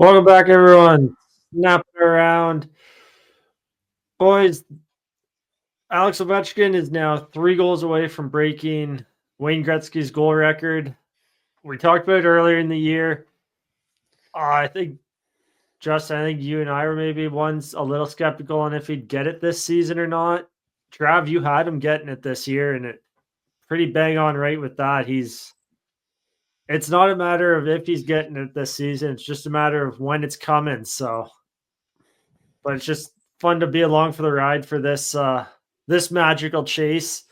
Welcome back, everyone. Snapping around. Boys, Alex Ovechkin is now 3 goals away from breaking Wayne Gretzky's goal record. We talked about it earlier in the year. I think, Justin, I think you and I were maybe once a little skeptical on if he'd get it this season or not. Trav, you had him getting it this year, and it pretty bang on right with that. It's not a matter of if he's getting it this season, it's just a matter of when it's coming. But it's just fun to be along for the ride for this magical chase.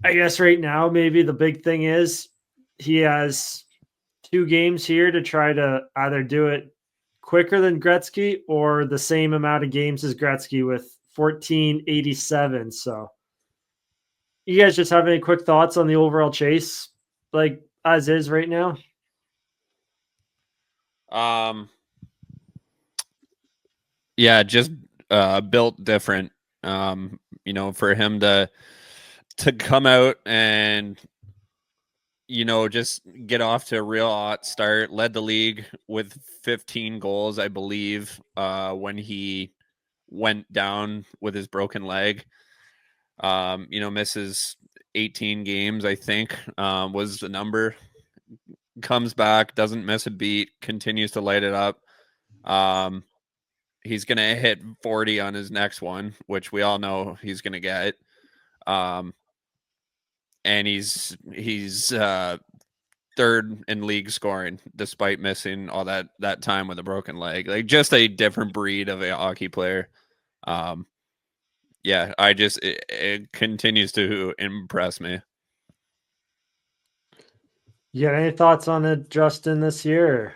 I guess right now maybe the big thing is he has 2 games here to try to either do it quicker than Gretzky or the same amount of games as Gretzky with 1487. So you guys just have any quick thoughts on the overall chase, like as is right now? Yeah, just built different. For him to come out and just get off to a real hot start. Led the league with 15 goals, I believe, when he went down with his broken leg. Misses 18 games, I think, was the number. Comes back, doesn't miss a beat, continues to light it up. He's going to hit 40 on his next one, which we all know he's going to get. And he's third in league scoring despite missing all that time with a broken leg. Like, just a different breed of a hockey player. It continues to impress me. You got any thoughts on it, Justin, this year?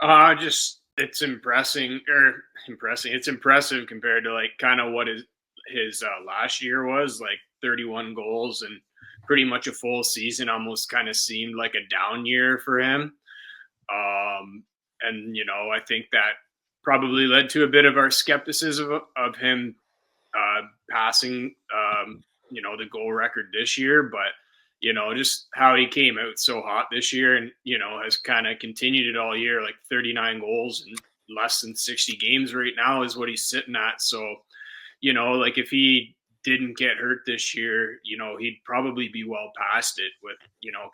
It's impressing. It's impressive compared to like kind of what his last year was, like 31 goals and pretty much a full season. Almost kind of seemed like a down year for him. I think that probably led to a bit of our skepticism of him passing, the goal record this year. But just how he came out so hot this year and, has kind of continued it all year, like 39 goals in less than 60 games right now is what he's sitting at. So, like if he didn't get hurt this year, he'd probably be well past it with,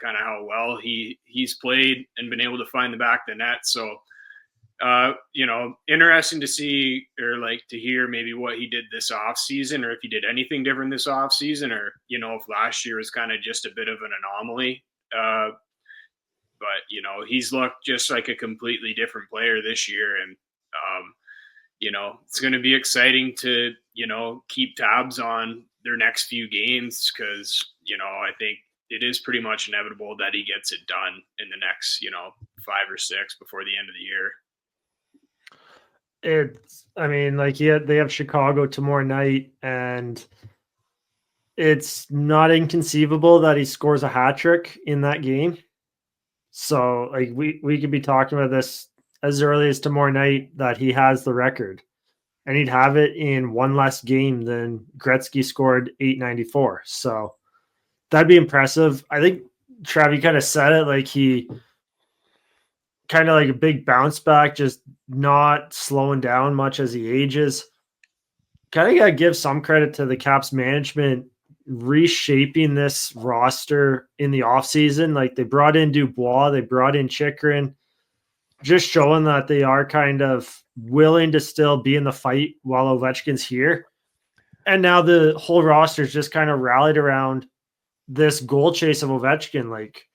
kind of how well he's played and been able to find the back of the net. So, interesting to see or like to hear maybe what he did this off season, or if he did anything different this off season, or if last year was kind of just a bit of an anomaly. But he's looked just like a completely different player this year, and it's going to be exciting to keep tabs on their next few games because I think it is pretty much inevitable that he gets it done in the next 5 or 6 before the end of the year. They have Chicago tomorrow night, and it's not inconceivable that he scores a hat trick in that game. So, like, we could be talking about this as early as tomorrow night that he has the record, and he'd have it in one less game than Gretzky scored 894. So that'd be impressive. I think Trav, kind of said it, like he kind of like a big bounce back, just not slowing down much as he ages. Kind of got to give some credit to the Caps management reshaping this roster in the offseason. Like, they brought in Dubois, they brought in Chychrun, just showing that they are kind of willing to still be in the fight while Ovechkin's here. And now the whole roster's just kind of rallied around this goal chase of Ovechkin. Like,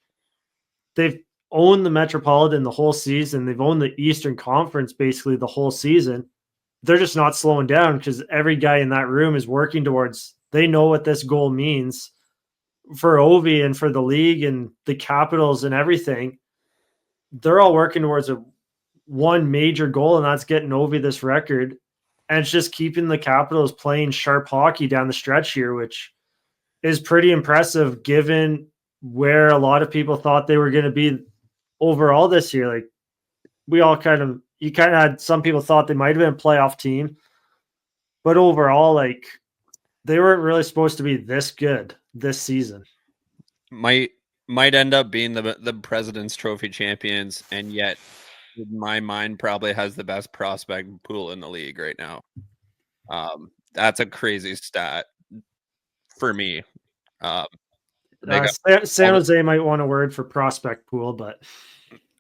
they've owned the Metropolitan the whole season. They've owned the Eastern Conference basically the whole season. They're just not slowing down because every guy in that room is working towards, they know what this goal means for Ovi and for the league and the Capitals and everything. They're all working towards one major goal, and that's getting Ovi this record. And it's just keeping the Capitals playing sharp hockey down the stretch here, which is pretty impressive given where a lot of people thought they were going to be overall this year. Like, you kind of had some people thought they might have been a playoff team, but overall, like, they weren't really supposed to be this good this season. Might end up being the President's Trophy champions, and yet in my mind, probably has the best prospect pool in the league right now. That's a crazy stat for me. They got San Jose might want a word for prospect pool, but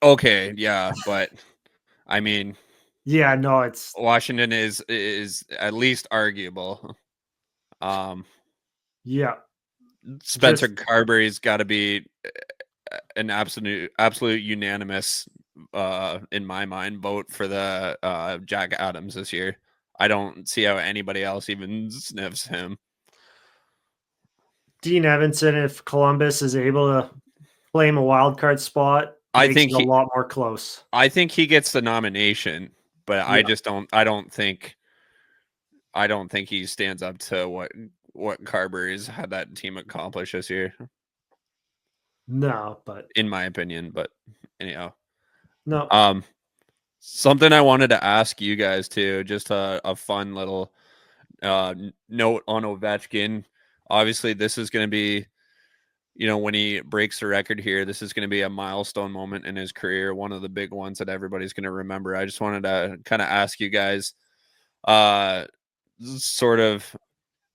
okay, yeah, but I mean, yeah, no, it's Washington is at least arguable. Yeah. Spencer Carberry's got to be an absolute unanimous in my mind vote for the Jack Adams this year. I don't see how anybody else even sniffs him. Dean Evanson, if Columbus is able to claim a wild card spot, I think it a lot more close. I think he gets the nomination, but yeah. I don't think he stands up to what Carberry's had that team accomplish this year. No, but in my opinion, but anyhow. No. Something I wanted to ask you guys too, just a fun little note on Ovechkin. Obviously, this is going to be, when he breaks the record here, this is going to be a milestone moment in his career, one of the big ones that everybody's going to remember. I just wanted to kind of ask you guys, sort of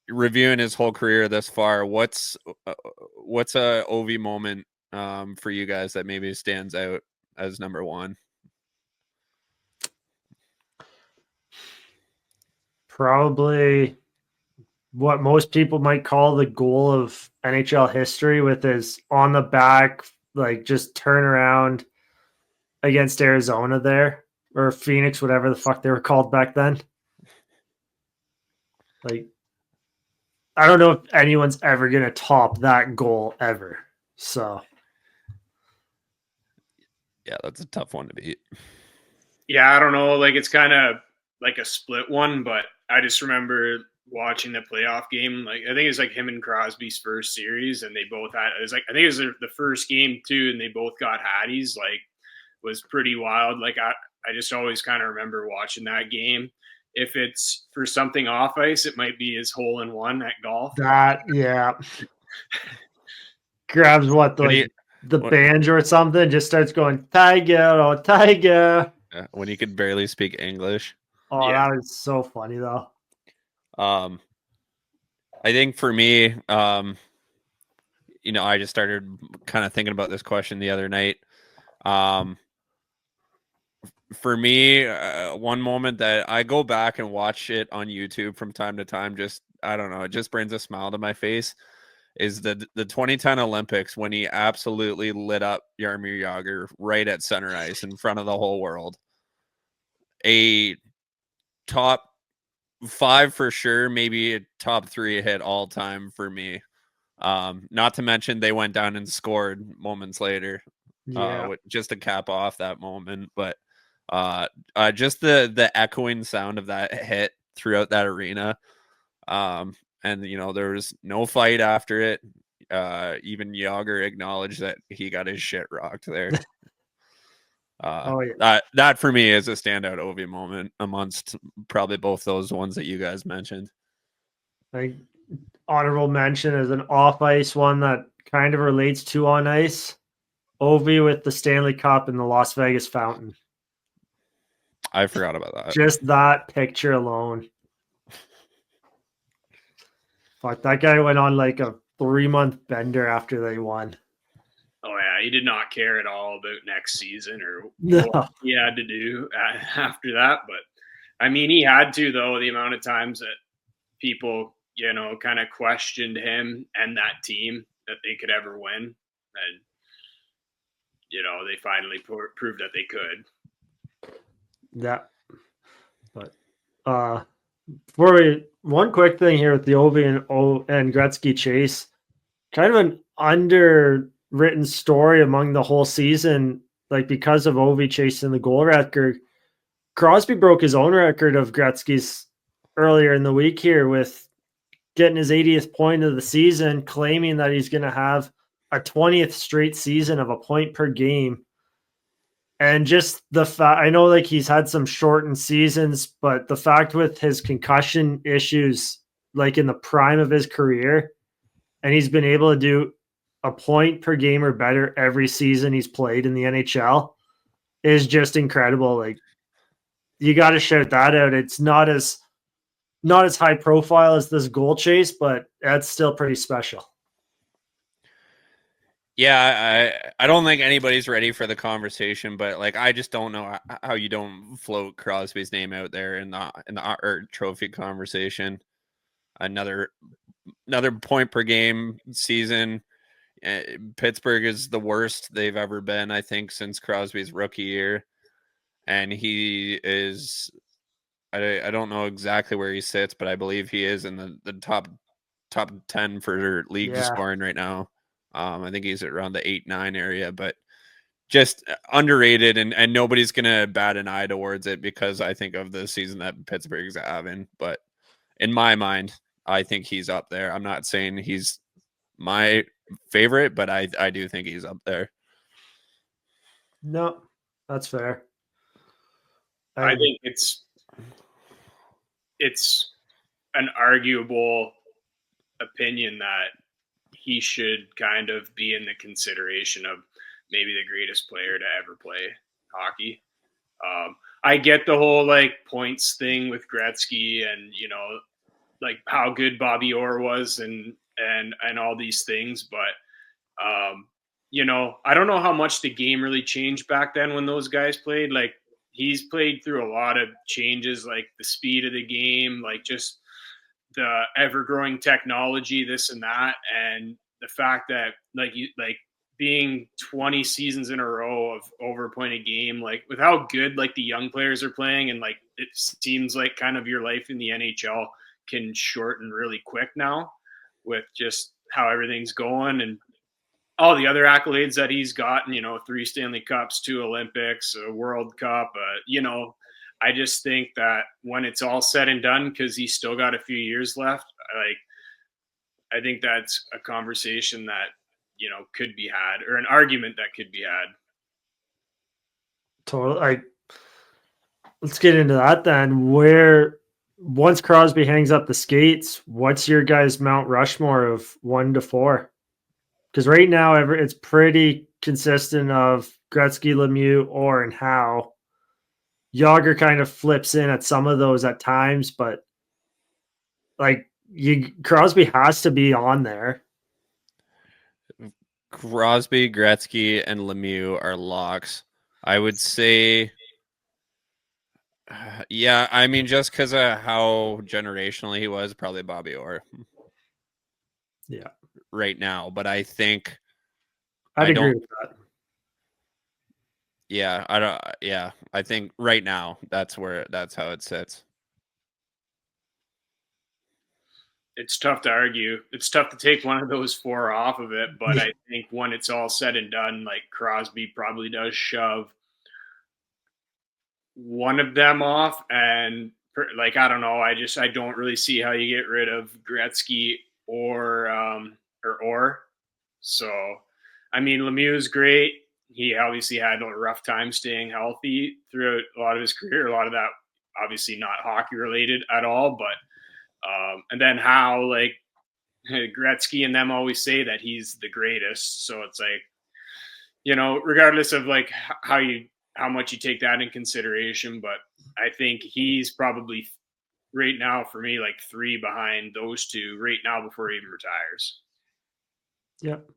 reviewing his whole career thus far, what's a Ovi moment for you guys that maybe stands out as number one? Probably what most people might call the goal of NHL history, with his on the back, like just turn around against Arizona there, or Phoenix, whatever the fuck they were called back then. Like, I don't know if anyone's ever going to top that goal ever. So, yeah, that's a tough one to beat. Yeah, I don't know. Like, it's kind of like a split one, but I just remember watching the playoff game. Like, I think it was like him and Crosby's first series, and they both had. It was like, I think it was the first game too, and they both got Hatties. Like, was pretty wild. Like, I just always kind of remember watching that game. If it's for something off ice, it might be his hole in one at golf. Yeah. Grabs the banjo or something, just starts going, Tiger, oh, Tiger. Yeah, when he could barely speak English. Oh, yeah. That was so funny, though. I think for me, I just started kind of thinking about this question the other night. For me, one moment that I go back and watch it on YouTube from time to time, I don't know, it just brings a smile to my face, is the 2010 Olympics, when he absolutely lit up Jaromir Jagr right at center ice in front of the whole world. A top 5 for sure, maybe a top 3 hit all time for me. Not to mention they went down and scored moments later, just to cap off that moment. But just the echoing sound of that hit throughout that arena. And there was no fight after it. Even Jagr acknowledged that he got his shit rocked there. That for me is a standout Ovi moment amongst probably both those ones that you guys mentioned. Like, honorable mention is an off ice one that kind of relates to on ice. Ovi with the Stanley Cup in the Las Vegas Fountain. I forgot about that. Just that picture alone. Fuck, that guy went on like a 3-month bender after they won. Oh, yeah. He did not care at all about next season or what he had to do after that. But, I mean, he had to, though, the amount of times that people, kind of questioned him and that team that they could ever win. And, they finally proved that they could. Yeah. But one quick thing here with the Ovi and Gretzky Chase, kind of an underwritten story among the whole season, like because of Ovi chasing the goal record. Crosby broke his own record of Gretzky's earlier in the week here with getting his 80th point of the season, claiming that he's going to have a 20th straight season of a point per game. And just the fact, I know like he's had some shortened seasons, but the fact with his concussion issues, like in the prime of his career, and he's been able to do a point per game or better every season he's played in the NHL. is just incredible. Like, you got to shout that out. It's not as high profile as this goal chase, but that's still pretty special. Yeah, I don't think anybody's ready for the conversation, but like I just don't know how you don't float Crosby's name out there in the trophy conversation. Another point per game season. Pittsburgh is the worst they've ever been, I think, since Crosby's rookie year, and he is. I don't know exactly where he sits, but I believe he is in the top 10 for league scoring right now. I think he's around the 8-9 area, but just underrated, and nobody's gonna bat an eye towards it because I think of the season that Pittsburgh's having. But in my mind, I think he's up there. I'm not saying he's my favorite, but I do think he's up there. No, that's fair. I think it's an arguable opinion that he should kind of be in the consideration of maybe the greatest player to ever play hockey. I get the whole like points thing with Gretzky and, you know, like how good Bobby Orr was and all these things. But, you know, I don't know how much the game really changed back then when those guys played. Like, he's played through a lot of changes, like the speed of the game, like just the ever-growing technology, this and that, and the fact that like being 20 seasons in a row of over a point a game, like with how good like the young players are playing, and like it seems like kind of your life in the NHL can shorten really quick now with just how everything's going and all the other accolades that he's gotten, you know, 3 Stanley Cups, 2 Olympics, a World Cup, you know, I just think that when it's all said and done, because he's still got a few years left, like I think that's a conversation that, you know, could be had, or an argument that could be had. Totally. Let's get into that then. Once Crosby hangs up the skates, what's your guys' Mount Rushmore of 1 to 4? Because right now it's pretty consistent of Gretzky, Lemieux, Orr, and Howe. Yager kind of flips in at some of those at times, but like Crosby has to be on there. Crosby, Gretzky, and Lemieux are locks. I would say, yeah, I mean, just because of how generationally he was, probably Bobby Orr. Yeah. Right now, but I think I'd agree with that. Yeah, I don't. Yeah, I think right now that's how it sits. It's tough to argue. It's tough to take one of those 4 off of it, but I think when it's all said and done, like Crosby probably does shove one of them off, and like I don't know, I don't really see how you get rid of Gretzky or Orr. So, I mean, Lemieux's great. He obviously had a rough time staying healthy throughout a lot of his career. A lot of that obviously not hockey related at all, but and then how like Gretzky and them always say that he's the greatest. So it's like, you know, regardless of like how much you take that in consideration, but I think he's probably right now for me like 3 behind those 2 right now before he even retires. Yep.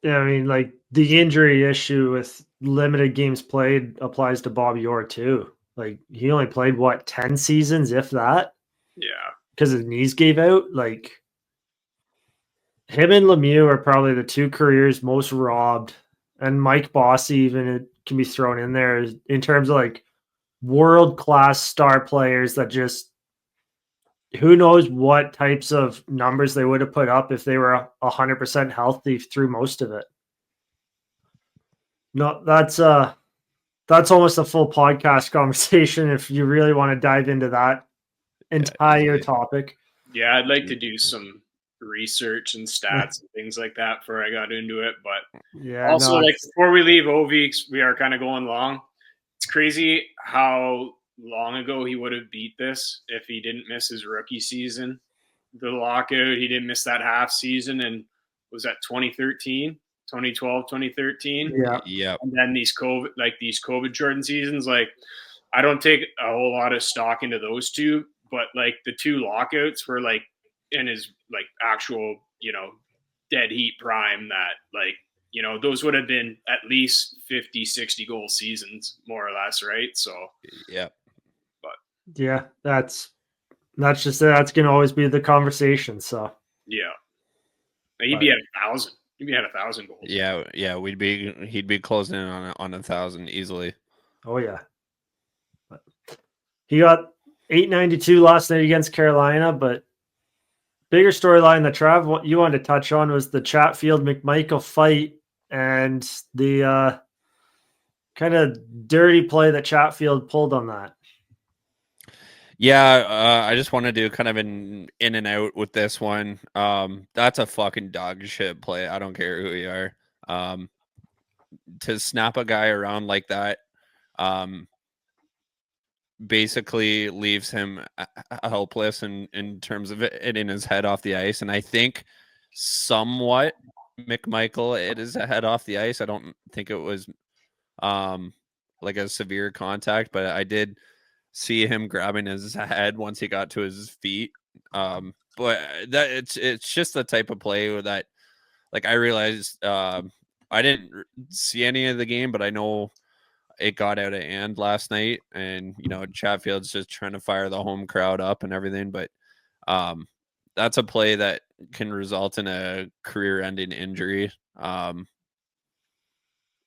Yeah, I mean, like the injury issue with limited games played applies to Bobby Orr too. Like he only played 10 seasons, if that. Yeah, because his knees gave out. Like him and Lemieux are probably the 2 careers most robbed, and Mike Bossy even can be thrown in there in terms of like world-class star players that just who knows what types of numbers they would have put up if they were 100% healthy through most of it. No, that's almost a full podcast conversation if you really want to dive into that entire topic. Yeah, I'd like to do some research and stats and things like that before I got into it. But yeah, also, like before we leave Ovi, we are kind of going long. It's crazy how long ago he would have beat this if he didn't miss his rookie season. The lockout, he didn't miss that half season, and was that 2013? 2012, 2013. Yeah. Yeah. And then these COVID Jordan seasons, like I don't take a whole lot of stock into those two, but like the two lockouts were like in his like actual, dead heat prime that like, those would have been at least 50, 60 goal seasons, more or less, right? So Yeah. Yeah, that's just that's gonna always be the conversation. So yeah. He'd be at 1,000. He'd be at 1,000 goals. Yeah. Yeah. He'd be closing in on 1,000 easily. oh yeah. But he got 892 last night against Carolina, but bigger storyline that Trav, what you wanted to touch on was the Chatfield McMichael fight and the kind of dirty play that Chatfield pulled on that. Yeah, I just want to do kind of an in and out with this one. That's a fucking dog shit play. I don't care who you are. To snap a guy around like that, basically leaves him helpless in terms of it in his head off the ice. And I think somewhat McMichael it is a head off the ice. I don't think it was like a severe contact, but I did see him grabbing his head once he got to his feet. But that it's just the type of play that, like, I realized I didn't see any of the game, but I know it got out of hand last night, and Chatfield's just trying to fire the home crowd up and everything. But that's a play that can result in a career-ending injury.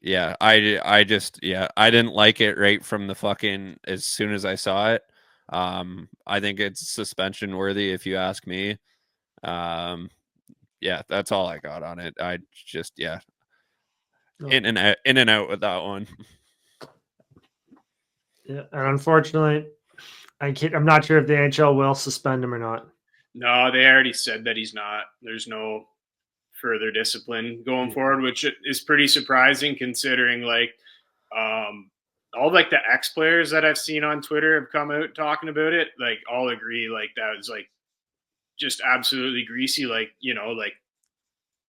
Yeah, I didn't like it right from the fucking as soon as I saw it. I think it's suspension worthy if you ask me. Yeah, that's all I got on it. I just in and out with that one. Yeah, and unfortunately, I'm not sure if the NHL will suspend him or not. No, they already said that he's not. There's no further discipline going forward, which is pretty surprising considering like all like the ex players that I've seen on Twitter have come out talking about it. Like all agree like that was like just absolutely greasy. Like, like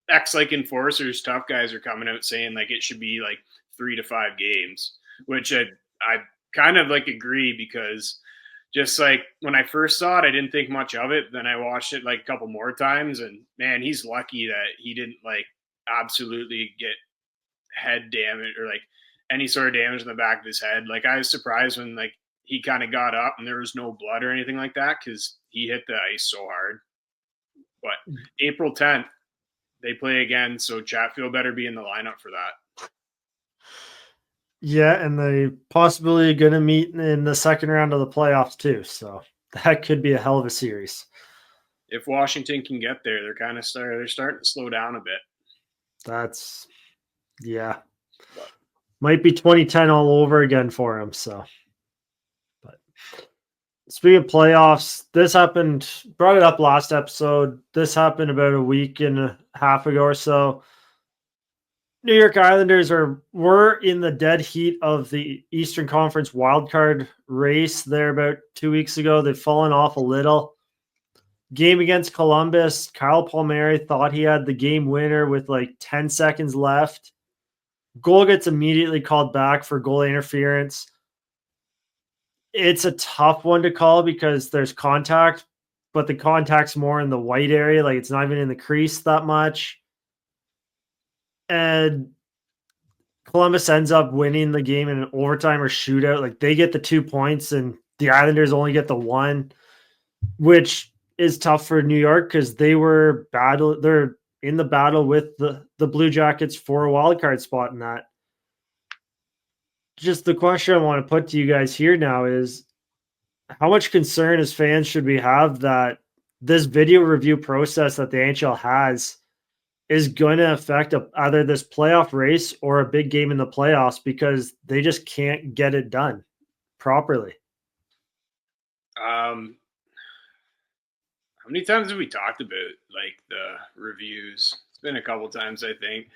ex like enforcers, tough guys are coming out saying like it should be like 3 to 5 games, which I kind of like agree because just like when I first saw it, I didn't think much of it. Then I watched it like a couple more times, and man, he's lucky that he didn't like absolutely get head damage or like any sort of damage in the back of his head. Like I was surprised when like he kind of got up and there was no blood or anything like that because he hit the ice so hard. But April 10th, they play again, so Chatfield better be in the lineup for that. Yeah, and they possibly going to meet in the second round of the playoffs too. So that could be a hell of a series. If Washington can get there, they're starting to slow down a bit. That's might be 2010 all over again for him. So, but speaking of playoffs, this happened. Brought it up last episode. This happened about a week and a half ago or so. New York Islanders were in the dead heat of the Eastern Conference wildcard race there about 2 weeks ago. They've fallen off a little. Game against Columbus, Kyle Palmieri thought he had the game winner with like 10 seconds left. Goal gets immediately called back for goal interference. It's a tough one to call because there's contact, but the contact's more in the white area. Like it's not even in the crease that much. And Columbus ends up winning the game in an overtime or shootout. Like they get the 2 points and the Islanders only get the 1, which is tough for New York because they're in the battle with the Blue Jackets for a wild card spot in that. Just the question I want to put to you guys here now is how much concern as fans should we have that this video review process that the NHL has is going to affect either this playoff race or a big game in the playoffs because they just can't get it done properly. How many times have we talked about like the reviews? It's been a couple times, I think.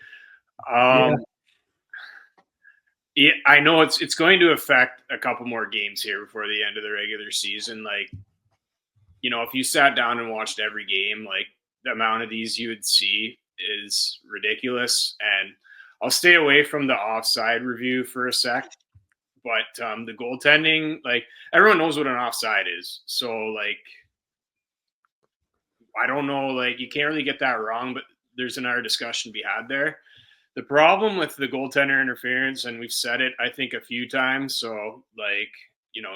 Yeah, I know it's going to affect a couple more games here before the end of the regular season. Like, if you sat down and watched every game, like the amount of these you would see, is ridiculous. And I'll stay away from the offside review for a sec. But the goaltending, like, everyone knows what an offside is. So, like, I don't know, like, you can't really get that wrong, but there's another discussion to be had there. The problem with the goaltender interference, and we've said it, I think, a few times, so, like,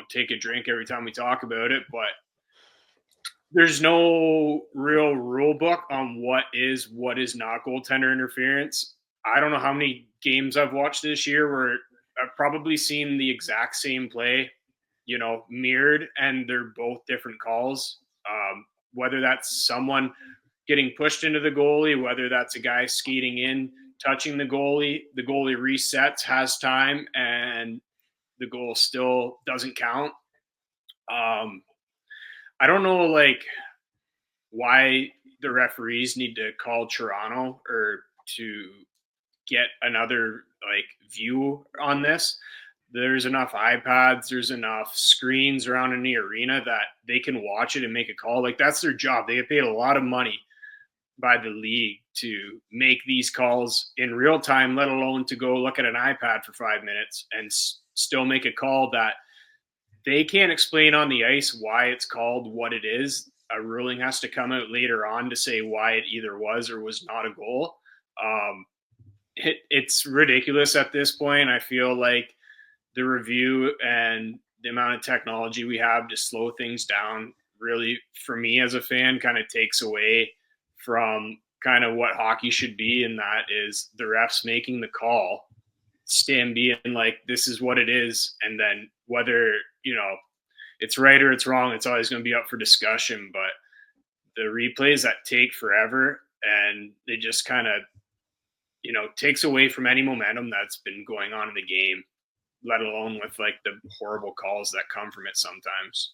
take a drink every time we talk about it, but there's no real rule book on what is not goaltender interference. I don't know how many games I've watched this year where I've probably seen the exact same play, mirrored, and they're both different calls. Whether that's someone getting pushed into the goalie, whether that's a guy skating in, touching the goalie resets, has time, and the goal still doesn't count. I don't know, like, why the referees need to call Toronto or to get another, like, view on this. There's enough iPads, there's enough screens around in the arena that they can watch it and make a call. Like, that's their job. They get paid a lot of money by the league to make these calls in real time, let alone to go look at an iPad for 5 minutes and still make a call that they can't explain on the ice why it's called what it is. A ruling has to come out later on to say why it either was or was not a goal. It's ridiculous at this point. I feel like the review and the amount of technology we have to slow things down really, for me as a fan, kind of takes away from kind of what hockey should be, and that is the refs making the call, Stan being like, this is what it is, and then whether it's right or it's wrong, it's always going to be up for discussion. But the replays that take forever, and they just kind of takes away from any momentum that's been going on in the game, let alone with, like, the horrible calls that come from it sometimes.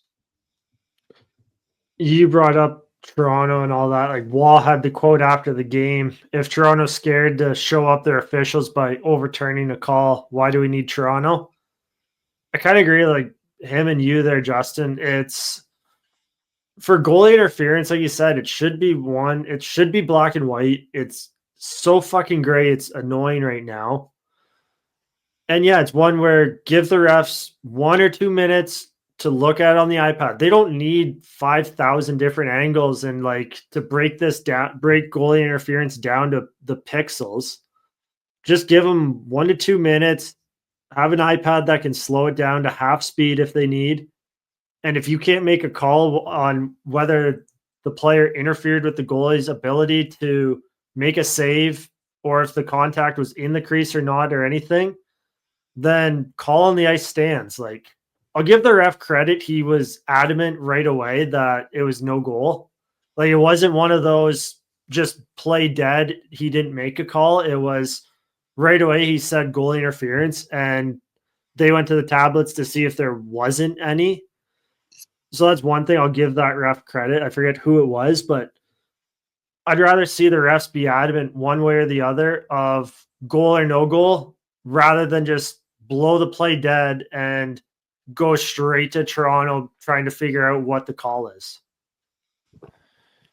You brought up Toronto and all that. Like, Wall had the quote after the game: if Toronto's scared to show up their officials by overturning a call, why do we need Toronto? I kind of agree, like him and you there, Justin. It's for goalie interference, like you said, it should be black and white. It's so fucking gray, it's annoying right now. And yeah, it's one where give the refs 1 or 2 minutes to look at it on the iPad. They don't need 5,000 different angles and, like, to break goalie interference down to the pixels. Just give them 1 to 2 minutes. Have an iPad that can slow it down to half speed if they need. And if you can't make a call on whether the player interfered with the goalie's ability to make a save or if the contact was in the crease or not or anything, then call on the ice stands. Like, I'll give the ref credit. He was adamant right away that it was no goal. Like, it wasn't one of those just play dead, he didn't make a call. It was right away he said goal interference, and they went to the tablets to see if there wasn't any. So that's one thing I'll give that ref credit. I forget who it was, but I'd rather see the refs be adamant one way or the other of goal or no goal rather than just blow the play dead and go straight to Toronto trying to figure out what the call is.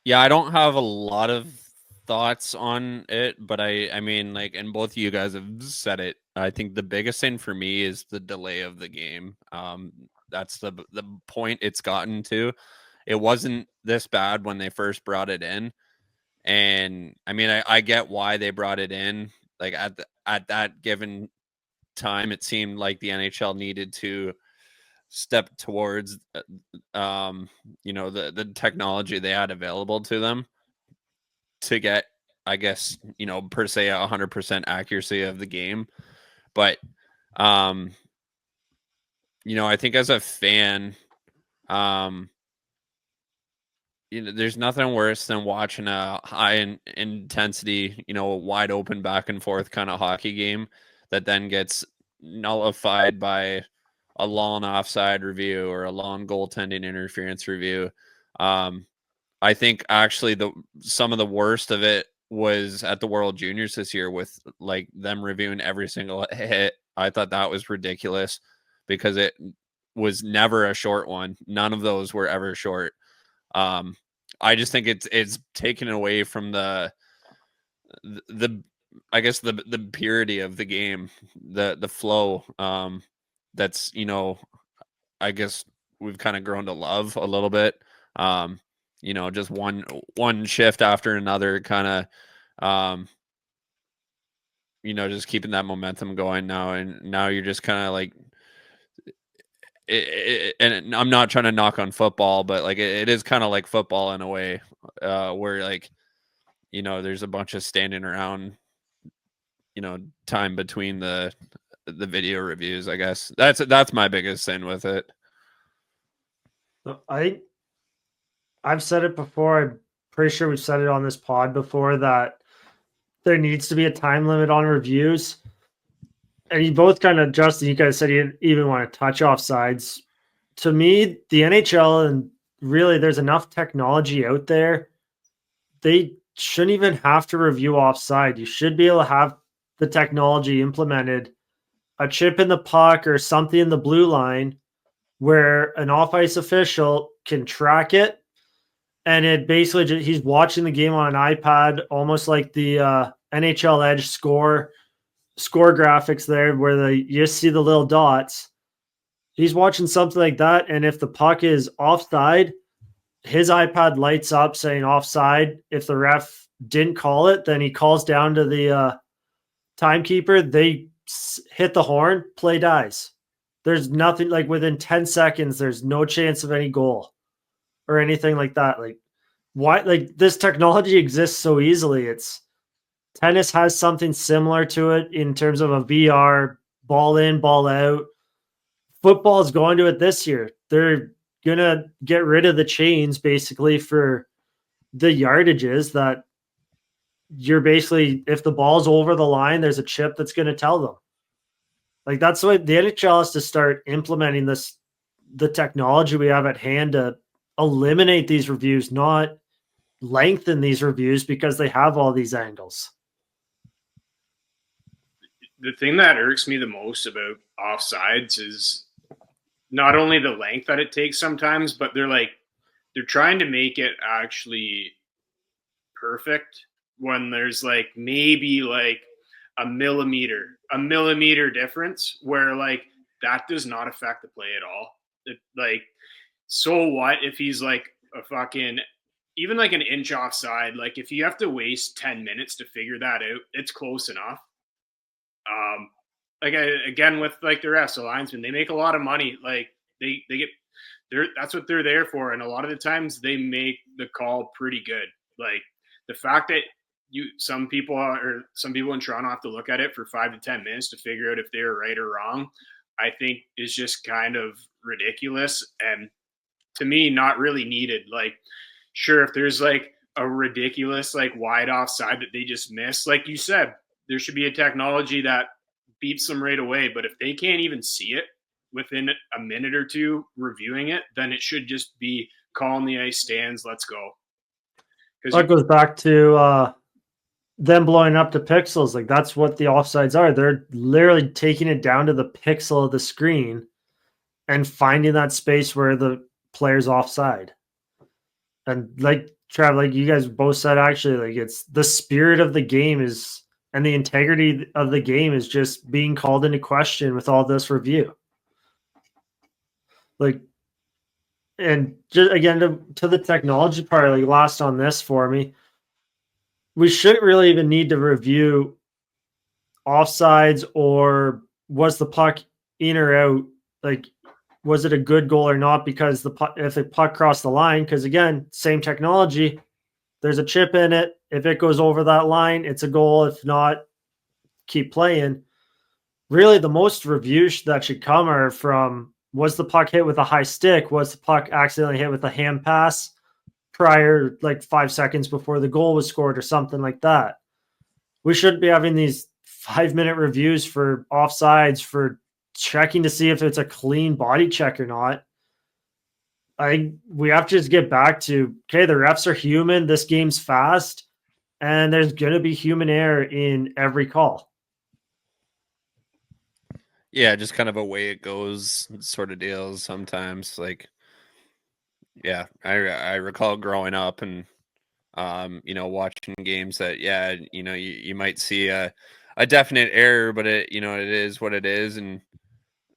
Yeah, I don't have a lot of thoughts on it, but I mean, like, and both of you guys have said it. I think the biggest thing for me is the delay of the game. That's the point it's gotten to. It wasn't this bad when they first brought it in. And I mean, I get why they brought it in. Like, at that given time, it seemed like the NHL needed to step towards the technology they had available to them to get, I guess, per se 100% accuracy of the game. But I think as a fan, there's nothing worse than watching a high intensity, wide open back and forth kind of hockey game that then gets nullified by a long offside review or a long goaltending interference review. I think actually some of the worst of it was at the World Juniors this year with, like, them reviewing every single hit. I thought that was ridiculous because it was never a short one. None of those were ever short. I just think it's taken away from the the I guess the purity of the game, the flow, that's, you know, I guess we've kind of grown to love a little bit. You know, just one shift after another, kind of, you know, just keeping that momentum going now. And now you're just kind of like, and I'm not trying to knock on football, but like it is kind of like football in a way, where like, you know, there's a bunch of standing around, you know, time between the video reviews. I guess that's my biggest sin with it. I've said it before. I'm pretty sure we've said it on this pod before that there needs to be a time limit on reviews. And you both kind of, Justin, you guys said you didn't even want to touch offsides. To me, the NHL, and really there's enough technology out there, they shouldn't even have to review offside. You should be able to have the technology implemented, a chip in the puck or something in the blue line where an off-ice official can track it. And it basically, he's watching the game on an iPad, almost like the NHL Edge score graphics there, where you just see the little dots. He's watching something like that, and if the puck is offside, his iPad lights up saying offside. If the ref didn't call it, then he calls down to the timekeeper. They hit the horn, play dies. There's nothing, like within 10 seconds, there's no chance of any goal or anything like that. Like, why? Like, this technology exists so easily. Tennis has something similar to it in terms of a VR, ball in, ball out. Football is going to it this year. They're going to get rid of the chains basically for the yardages that you're basically, if the ball's over the line, there's a chip that's going to tell them. Like, that's why the NHL has to start implementing the technology we have at hand to eliminate these reviews, not lengthen these reviews because they have all these angles. The thing that irks me the most about offsides is not only the length that it takes sometimes, but they're trying to make it actually perfect when there's like maybe like a millimeter difference, where like that does not affect the play at all. Like, so what if he's like a fucking, even like an inch offside? Like, if you have to waste 10 minutes to figure that out, it's close enough. Like, again, with like the refs, the linesmen, they make a lot of money. Like, they get, that's what they're there for. And a lot of the times they make the call pretty good. Like, the fact that some people in Toronto have to look at it for 5 to 10 minutes to figure out if they're right or wrong, I think is just kind of ridiculous. And to me, not really needed. Like, sure, if there's like a ridiculous, like wide offside that they just miss, like you said, there should be a technology that beeps them right away. But if they can't even see it within a minute or two reviewing it, then it should just be call in the ice stands, let's go. That goes back to them blowing up the pixels. Like, that's what the offsides are. They're literally taking it down to the pixel of the screen and finding that space where the player's offside. And like Trav, like you guys both said, actually, like, it's the spirit of the game and the integrity of the game is just being called into question with all this review. Like, and just again, to the technology part, like, last on this for me, we shouldn't really even need to review offsides or was the puck in or out, like, was it a good goal or not, because if the puck crossed the line, because again, same technology, there's a chip in it. If it goes over that line, it's a goal. If not, keep playing. Really, the most reviews that should come are from, was the puck hit with a high stick? Was the puck accidentally hit with a hand pass prior, like 5 seconds before the goal was scored or something like that? We shouldn't be having these 5-minute reviews for offsides, for checking to see if it's a clean body check or not. We have to just get back to, okay, the refs are human. This game's fast, and there's going to be human error in every call. Yeah, just kind of a way it goes sort of deals sometimes. Like, yeah, I recall growing up and Watching games that, you might see a definite error, but it is what it is. And,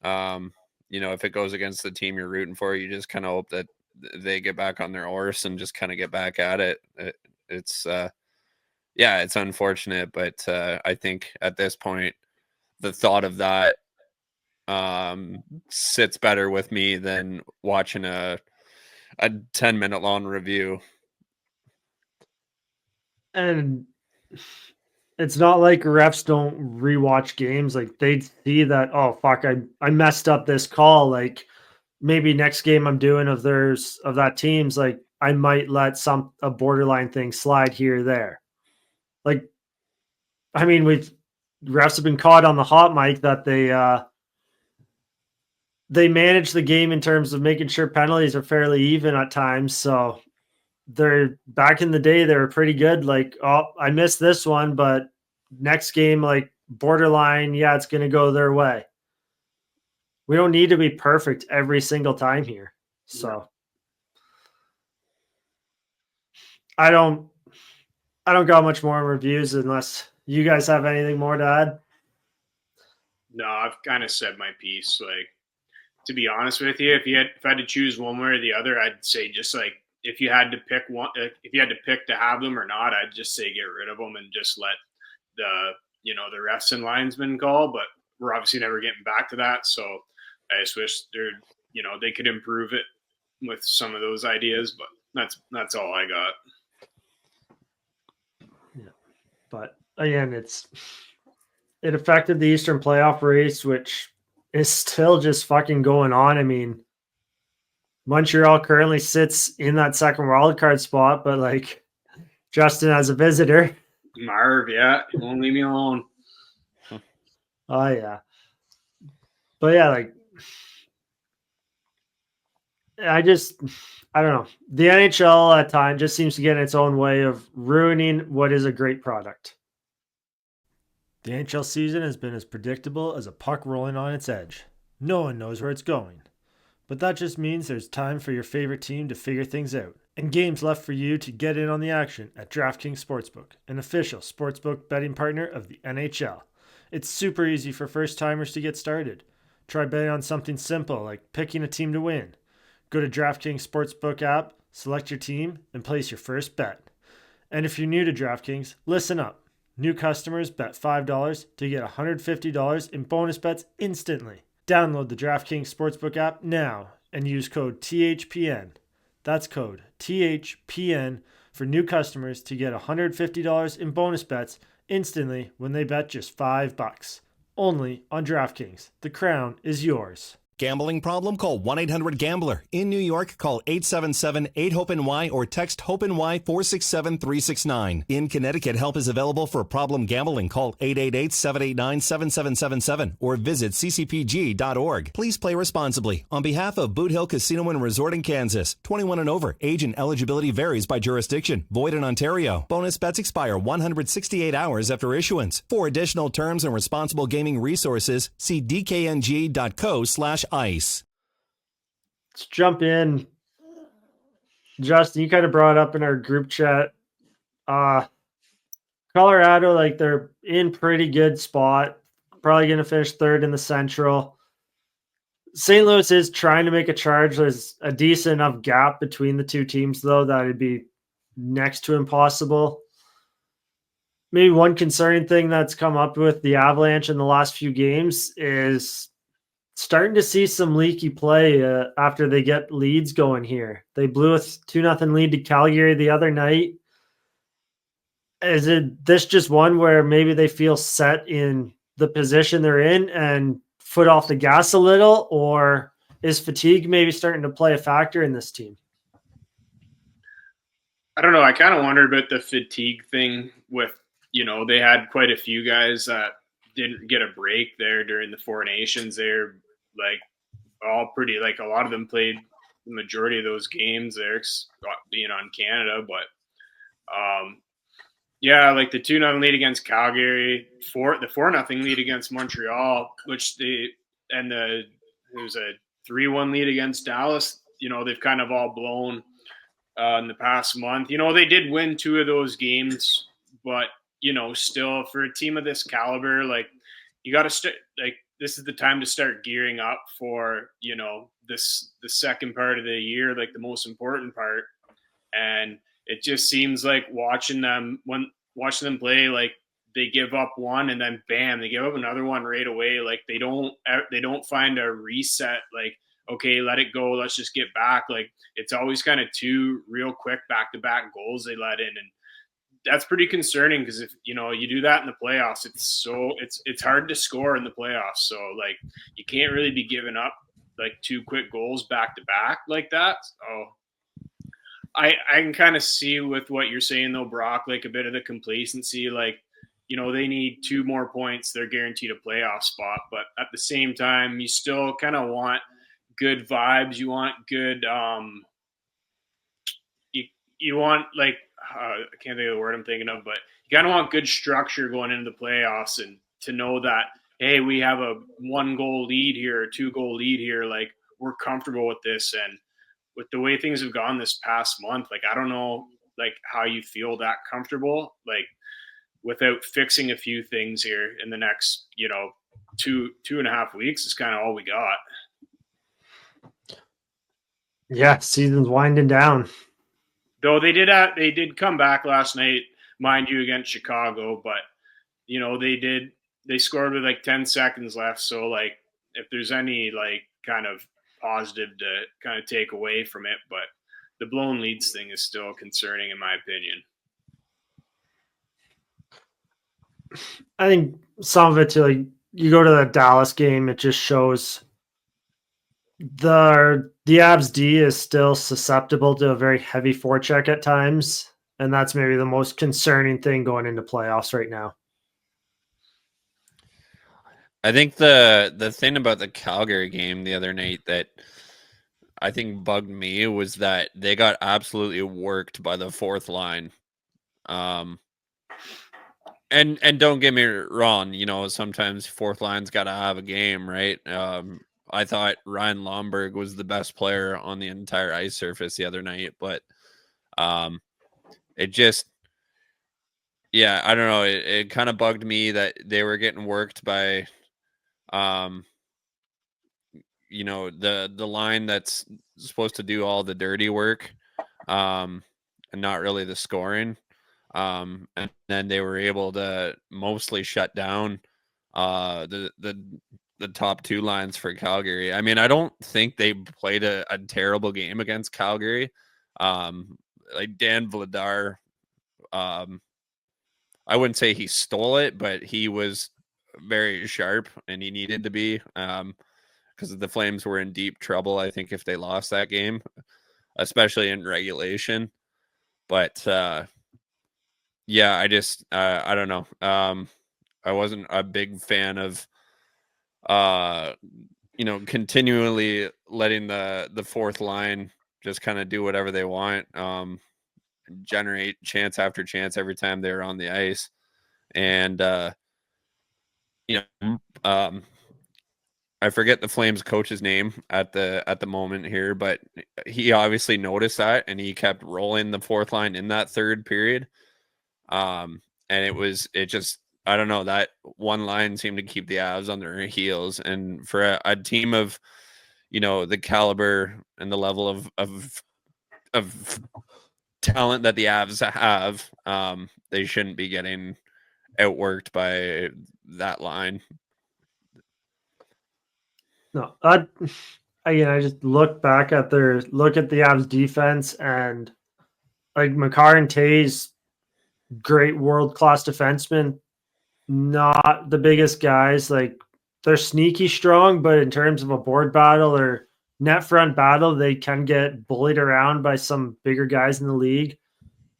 if it goes against the team you're rooting for, you just kind of hope that they get back on their horse and just kind of get back at it. It's unfortunate, but I think at this point, the thought of that sits better with me than watching a 10-minute long review. And it's not like refs don't rewatch games. Like they'd see that, oh fuck, I messed up this call. Like maybe next game I'm doing of that team's, like I might let a borderline thing slide here or there. Like, I mean, refs have been caught on the hot mic that they manage the game in terms of making sure penalties are fairly even at times. So they're back in the day, they were pretty good. Like, oh, I missed this one, but next game, like borderline, yeah, it's going to go their way. We don't need to be perfect every single time here. So I don't got much more reviews unless you guys have anything more to add. No, I've kind of said my piece. Like, to be honest with you, if I had to choose one way or the other, I'd say just like, if you had to pick one, if you had to pick to have them or not, I'd just say get rid of them and just let the refs and linesmen call. But we're obviously never getting back to that. So I just wish they could improve it with some of those ideas, but that's all I got. Yeah. But again, it affected the Eastern playoff race, which is still just fucking going on. I mean, Montreal currently sits in that second wildcard spot, but like Justin as a visitor. Marv, yeah, won't leave me alone. Oh yeah. But yeah, like I don't know. The NHL at times just seems to get in its own way of ruining what is a great product. The NHL season has been as predictable as a puck rolling on its edge. No one knows where it's going. But that just means there's time for your favorite team to figure things out, and games left for you to get in on the action at DraftKings Sportsbook, an official sportsbook betting partner of the NHL. It's super easy for first-timers to get started. Try betting on something simple like picking a team to win. Go to DraftKings Sportsbook app, select your team, and place your first bet. And if you're new to DraftKings, listen up. New customers bet $5 to get $150 in bonus bets instantly. Download the DraftKings Sportsbook app now and use code THPN. That's code THPN for new customers to get $150 in bonus bets instantly when they bet just $5. Only on DraftKings. The crown is yours. Gambling problem? Call 1-800-GAMBLER. In New York, call 877-8-HOPE-NY or text HOPE-NY 467-369. In Connecticut, help is available for problem gambling. Call 888-789-7777 or visit ccpg.org. Please play responsibly. On behalf of Boot Hill Casino and Resort in Kansas, 21 and over. Age and eligibility varies by jurisdiction. Void in Ontario. Bonus bets expire 168 hours after issuance. For additional terms and responsible gaming resources, see dkng.co/ice. Let's jump in. Justin, you kind of brought up in our group chat. Colorado, like they're in pretty good spot. Probably going to finish third in the Central. St. Louis is trying to make a charge. There's a decent enough gap between the two teams, though, that it'd be next to impossible. Maybe one concerning thing that's come up with the Avalanche in the last few games is starting to see some leaky play after they get leads going here. They blew a 2-0 lead to Calgary the other night. Is this just one where maybe they feel set in the position they're in and foot off the gas a little, or is fatigue maybe starting to play a factor in this team? I don't know. I kind of wondered about the fatigue thing with, they had quite a few guys that didn't get a break there during the Four Nations. They're like all pretty, like a lot of them played the majority of those games there, being on Canada. But yeah, like the 2-0 lead against Calgary, the 4-0 lead against Montreal, there was a 3-1 lead against Dallas. They've kind of all blown in the past month. They did win 2 of those games, but still for a team of this caliber, like you got to start. Like this is the time to start gearing up for the second part of the year, like the most important part. And it just seems like watching them play, like they give up one and then bam, they give up another one right away. Like they don't find a reset. Like, okay, let it go. Let's just get back. Like it's always kind of 2 real quick back-to-back goals they let in. And that's pretty concerning because if, you do that in the playoffs, it's hard to score in the playoffs. So like you can't really be giving up like 2 quick goals back-to-back like that. So I can kind of see with what you're saying though, Brock, like a bit of the complacency, like, they need 2 more points. They're guaranteed a playoff spot, but at the same time, you still kind of want good vibes. You want good, you want like, I can't think of the word I'm thinking of, but you kind of want good structure going into the playoffs and to know that, hey, we have a 1-goal lead here, or 2-goal lead here. Like we're comfortable with this. And with the way things have gone this past month, like, I don't know, like how you feel that comfortable, like without fixing a few things here in the next, 2.5 weeks is kind of all we got. Yeah. Season's winding down. Though they did come back last night, mind you, against Chicago, but they scored with like 10 seconds left. So like, if there's any like kind of positive to kind of take away from it, but the blown leads thing is still concerning in my opinion. I think some of it too, like you go to the Dallas game, it just shows the Avs D is still susceptible to a very heavy forecheck at times, and that's maybe the most concerning thing going into playoffs right now. I think the thing about the Calgary game the other night that I think bugged me was that they got absolutely worked by the 4th line. And don't get me wrong, sometimes 4th line's got to have a game, right? I thought Ryan Lomberg was the best player on the entire ice surface the other night, but it just, yeah, I don't know. It kind of bugged me that they were getting worked by, the line that's supposed to do all the dirty work, and not really the scoring. And then they were able to mostly shut down the top 2 lines for Calgary. I mean, I don't think they played a terrible game against Calgary. Like Dan Vladar, I wouldn't say he stole it, but he was very sharp and he needed to be, because the Flames were in deep trouble, I think, if they lost that game, especially in regulation. But yeah, I just I don't know. I wasn't a big fan of continually letting the 4th line just kind of do whatever they want, generate chance after chance every time they're on the ice. And I forget the Flames coach's name at the moment here, but he obviously noticed that and he kept rolling the 4th line in that 3rd period. And it just, I don't know, that one line seemed to keep the Avs on their heels. And for a team of, the caliber and the level of talent that the Avs have, they shouldn't be getting outworked by that line. No, I just look at the Avs defense, and like Makar and Tays, great world-class defensemen, not the biggest guys. Like they're sneaky strong, but in terms of a board battle or net front battle, they can get bullied around by some bigger guys in the league.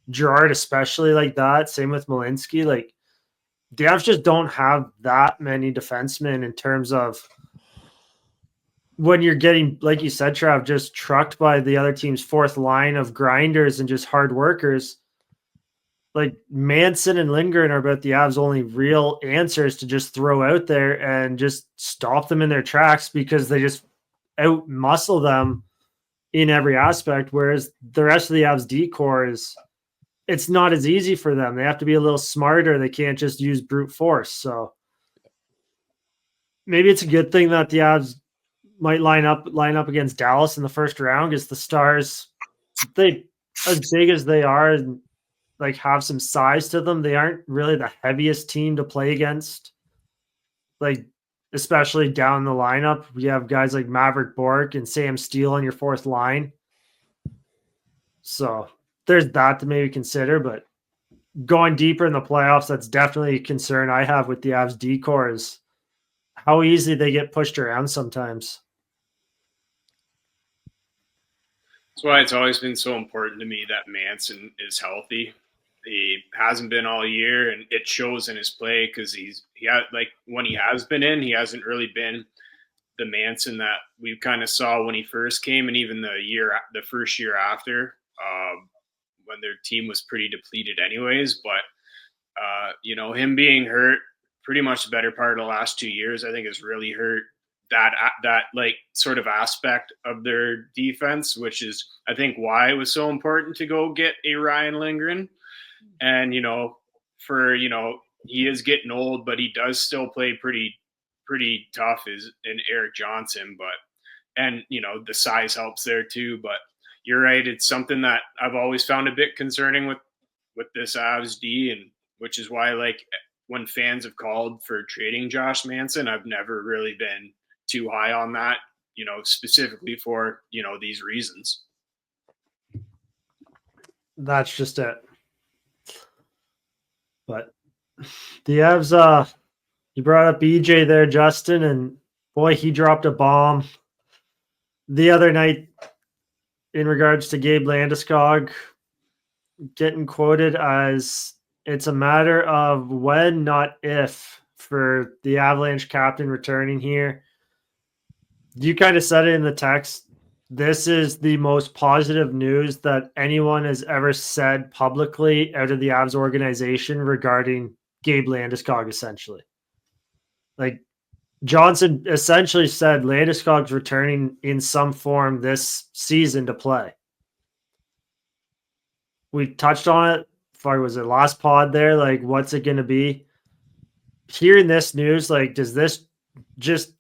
Girard especially like that. Same with Malinsky. Like the Avs just don't have that many defensemen in terms of when you're getting, like you said, Trav, just trucked by the other team's 4th line of grinders and just hard workers. Like Manson and Lindgren are about the Avs' only real answers to just throw out there and just stop them in their tracks because they just out muscle them in every aspect, whereas the rest of the Avs decor it's not as easy for them. They have to be a little smarter. They can't just use brute force. So maybe it's a good thing that the Avs might line up against Dallas in the first round, because the Stars, they, as big as they are and like have some size to them, they aren't really the heaviest team to play against. Like, especially down the lineup, we have guys like Maverick Bork and Sam Steele on your fourth line. So there's that to maybe consider, but going deeper in the playoffs, that's definitely a concern I have with the Avs decor, is how easy they get pushed around sometimes. That's why it's always been so important to me that Manson is healthy. He hasn't been all year, and it shows in his play, because when he has been in, he hasn't really been the Manson that we kind of saw when he first came, and even the first year after, when their team was pretty depleted anyways. But him being hurt pretty much the better part of the last 2 years, I think has really hurt that like sort of aspect of their defense, which is I think why it was so important to go get a Ryan Lindgren. And he is getting old, but he does still play pretty tough in Eric Johnson. And the size helps there too. But you're right, it's something that I've always found a bit concerning with this Avs D, and which is why, like, when fans have called for trading Josh Manson, I've never really been too high on that, specifically for, these reasons. That's just it. But the Avs, you brought up EJ there, Justin, and boy, he dropped a bomb the other night in regards to Gabe Landeskog, getting quoted as it's a matter of when, not if, for the Avalanche captain returning here. You kind of said it in the text. This is the most positive news that anyone has ever said publicly out of the Avs organization regarding Gabe Landeskog, essentially. Like, Johnson essentially said Landeskog's returning in some form this season to play. We touched on it. Was it last pod there? Like, what's it going to be? Hearing this news, like, does this just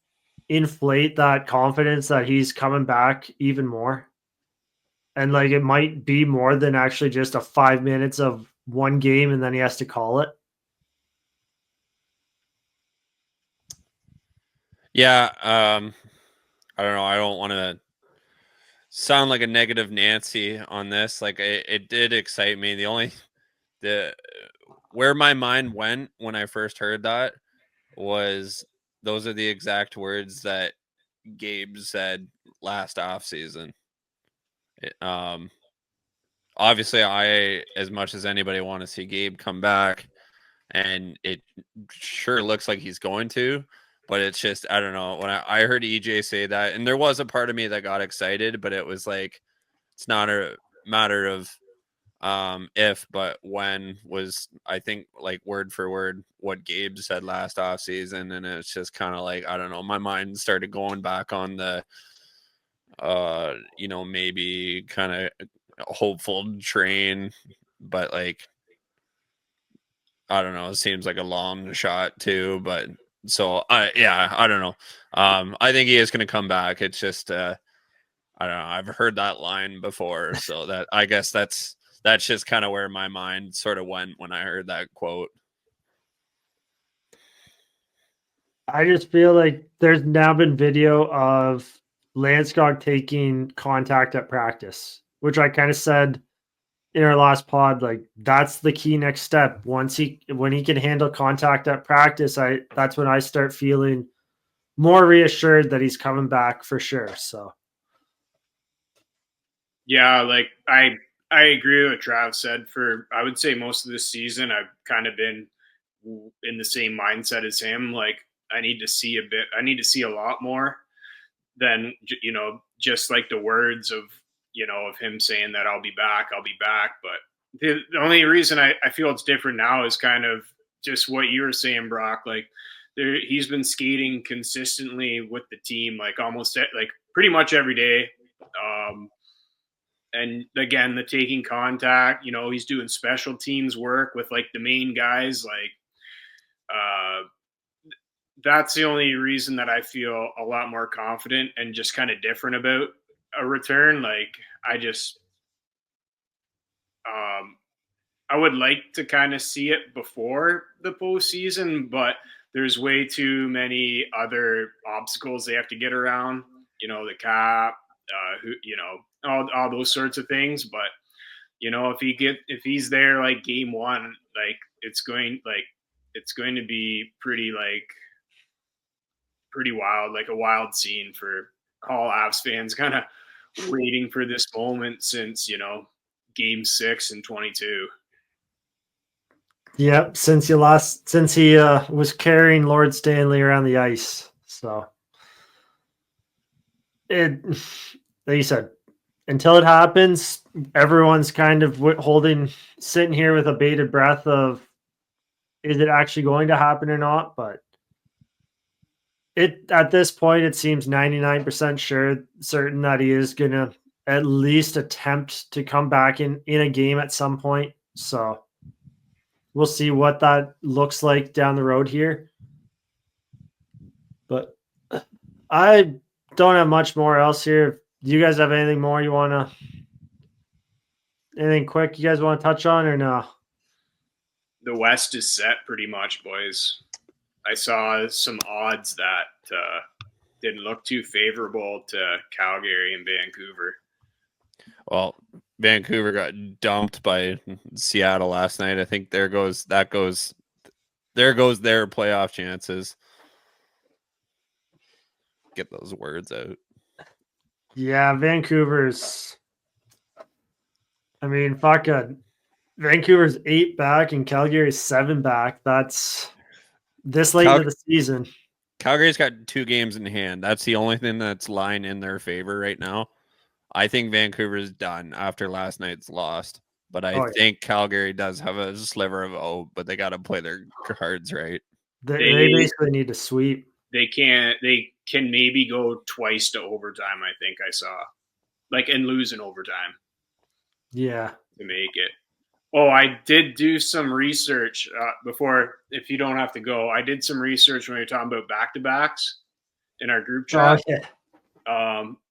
inflate that confidence that he's coming back even more? And like, it might be more than actually just a 5 minutes of one game and then he has to call it. Yeah. I don't know. I don't want to sound like a negative Nancy on this. Like, it did excite me. Where my mind went when I first heard that was those are the exact words that Gabe said last offseason. Obviously, I, as much as anybody, want to see Gabe come back, and it sure looks like he's going to, but it's just, I don't know. When I heard EJ say that, and there was a part of me that got excited, but it was like, it's not a matter of if, but when, was, I think, like word for word what Gabe said last offseason. And it's just kind of like, I don't know, my mind started going back on the maybe kind of hopeful train, but like, I don't know, it seems like a long shot too. But so I don't know. I think he is going to come back. It's just I don't know, I've heard that line before, so that, I guess that's just kind of where my mind sort of went when I heard that quote. I just feel like there's now been video of Landeskog taking contact at practice, which I kind of said in our last pod, like, that's the key next step. When he can handle contact at practice, that's when I start feeling more reassured that he's coming back for sure. So yeah, like I agree with what Trav said. For, I would say, most of this season, I've kind of been in the same mindset as him. Like, I need to see a lot more than, just like the words of him saying that I'll be back. But the only reason I feel it's different now is kind of just what you were saying, Brock. Like, he's been skating consistently with the team, like almost like pretty much every day. And again, the taking contact, he's doing special teams work with like the main guys. Like, that's the only reason that I feel a lot more confident and just kind of different about a return. Like, I would like to kind of see it before the postseason, but there's way too many other obstacles they have to get around. The cap, all those sorts of things. But if he's there like game one, like it's going to be pretty wild, like a wild scene for all Avs fans, kind of waiting for this moment since game 6 and 22. Yep, since he was carrying Lord Stanley around the ice. So like you said, until it happens, everyone's kind of sitting here with a bated breath of, is it actually going to happen or not? But at this point, it seems 99% certain that he is going to at least attempt to come back in a game at some point. So we'll see what that looks like down the road here. But I don't have much more else here. Do you guys have anything more you want to – anything quick you guys want to touch on or no? The West is set pretty much, boys. I saw some odds that didn't look too favorable to Calgary and Vancouver. Well, Vancouver got dumped by Seattle last night. I think there goes their playoff chances. Get those words out. Yeah, Vancouver's. I mean, Vancouver's 8 back and Calgary's 7 back. That's this late into the season. Calgary's got 2 games in hand. That's the only thing that's lying in their favor right now. I think Vancouver's done after last night's loss, but I think Calgary does have a sliver of hope, but they got to play their cards right. They basically need to sweep. They can maybe go twice to overtime, I think I saw. And lose in overtime. Yeah. To make it. Oh, I did do some research before, if you don't have to go. I did some research when we were talking about back-to-backs in our group chat. Oh, yeah.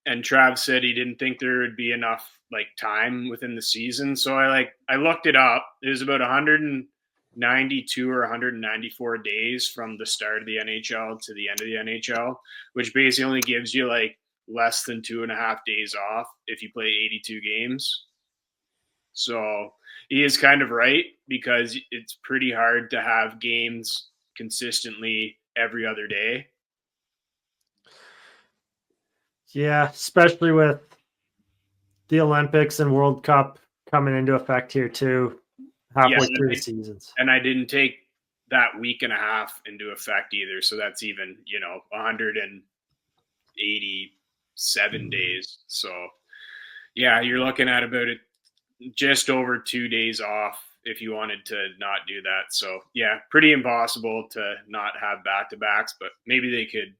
And Trav said he didn't think there would be enough time within the season. So I looked it up. It was about 192 or 194 days from the start of the NHL to the end of the NHL, which basically only gives you less than 2.5 days off if you play 82 games. So he is kind of right, because it's pretty hard to have games consistently every other day. Yeah, especially with the Olympics and World Cup coming into effect here too, halfway through the seasons. And I didn't take that week and a half into effect either. So that's even, 187 days. So yeah, you're looking at about just over 2 days off if you wanted to not do that. So yeah, pretty impossible to not have back-to-backs, but maybe they could,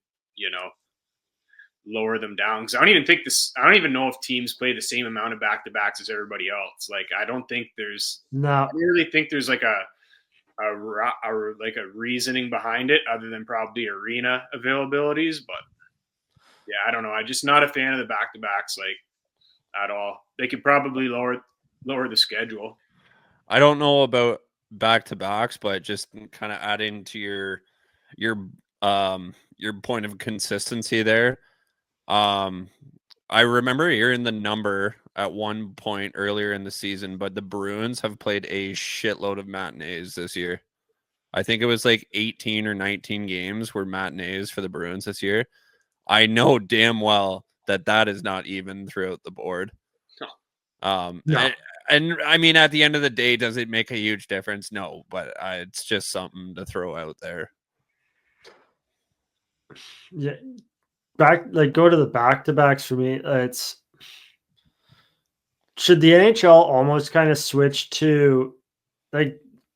lower them down. Because I don't even know if teams play the same amount of back-to-backs as everybody else. I don't think there's I really think there's a reasoning behind it, other than probably arena availabilities. But yeah, I don't know. I'm just not a fan of the back-to-backs at all. They could probably lower the schedule. I don't know about back-to-backs, but just kind of adding to your point of consistency there. I remember hearing the number at one point earlier in the season, but the Bruins have played a shitload of matinees this year. I think it was 18 or 19 games were matinees for the Bruins this year. I know damn well that is not even throughout the board. No. And I mean, at the end of the day, does it make a huge difference? No, but it's just something to throw out there. Yeah. Go to the back-to-backs for me. Should the NHL almost kind of switch to,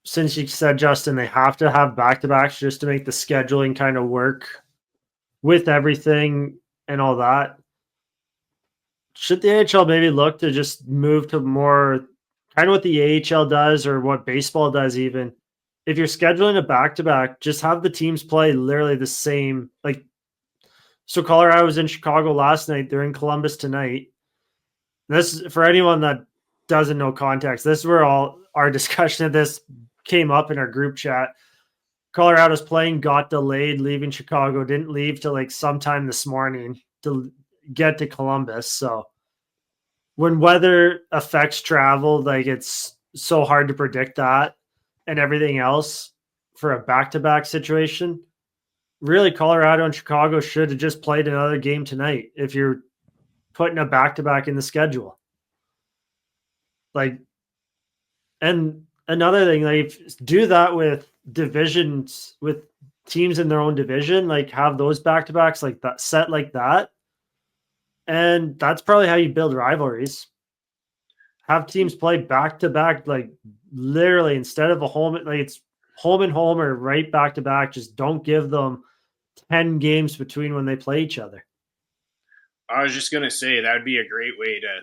since you said, Justin, they have to have back-to-backs just to make the scheduling kind of work with everything and all that? should the AHL maybe look to just move to more kind of what the AHL does or what baseball does even? If you're scheduling a back-to-back, just have the teams play literally the same. Like, so Colorado was in Chicago last night. They're in Columbus tonight. This, for anyone that doesn't know context, this is where all our discussion of this came up in our group chat. Colorado's plane got delayed leaving Chicago, didn't leave till like sometime this morning to get to Columbus. So when weather affects travel, like it's so hard to predict that and everything else for a back-to-back situation. Really, Colorado and Chicago should have just played another game tonight if you're putting a back-to-back in the schedule. Like, and another thing, like do that with divisions, with teams in their own division, like have those back-to-backs like that, set like that. And that's probably how you build rivalries. Have teams play back-to-back, like literally instead of a home, like it's home and home or right back-to-back. Just don't give them 10 games between when they play each other. I was just going to say that would be a great way to,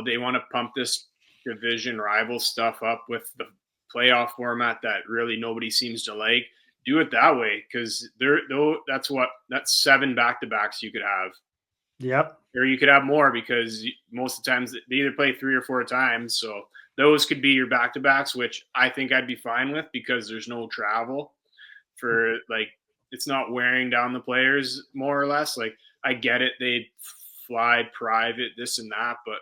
they want to pump this division rival stuff up with the playoff format that really nobody seems to like. Do it that way because that's 7 back-to-backs you could have. Yep. Or you could have more because most of the times they either play 3 or 4 times. So those could be your back-to-backs, which I think I'd be fine with because there's no travel for like, it's not wearing down the players more or less. Like I get it. They fly private, this and that, but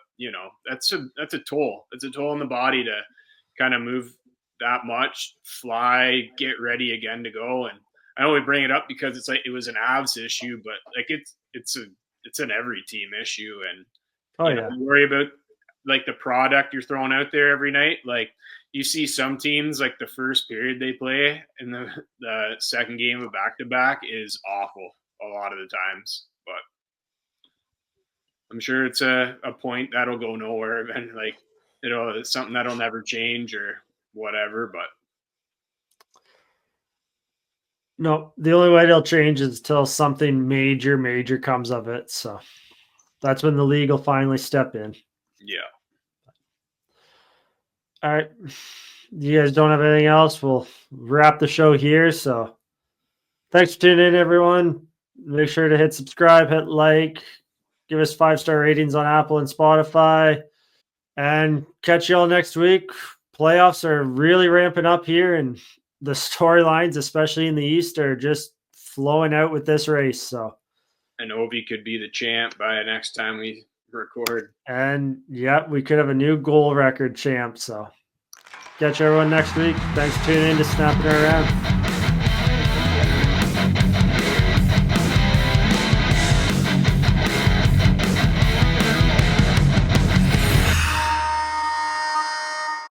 that's a toll. It's a toll on the body to kind of move that much, fly, get ready again to go. And I only bring it up because it's like, it was an Avs issue, but like it's an every team issue. And you worry about like the product you're throwing out there every night. Like you see some teams like the first period they play and the second game of back-to-back is awful a lot of the times, but I'm sure it's a point that'll go nowhere and like, it's something that'll never change or whatever, but no, the only way it'll change is till something major comes of it. So that's when the league will finally step in. Yeah. All right. You guys don't have anything else? We'll wrap the show here. So thanks for tuning in, everyone. Make sure to hit subscribe, hit like, give us 5-star ratings on Apple and Spotify, and catch you all next week. Playoffs are really ramping up here, and the storylines, especially in the East, are just flowing out with this race. So, and Ovi could be the champ by next time we record. And yeah, we could have a new goal record champ. So catch everyone next week. Thanks for tuning in to Snapping Around.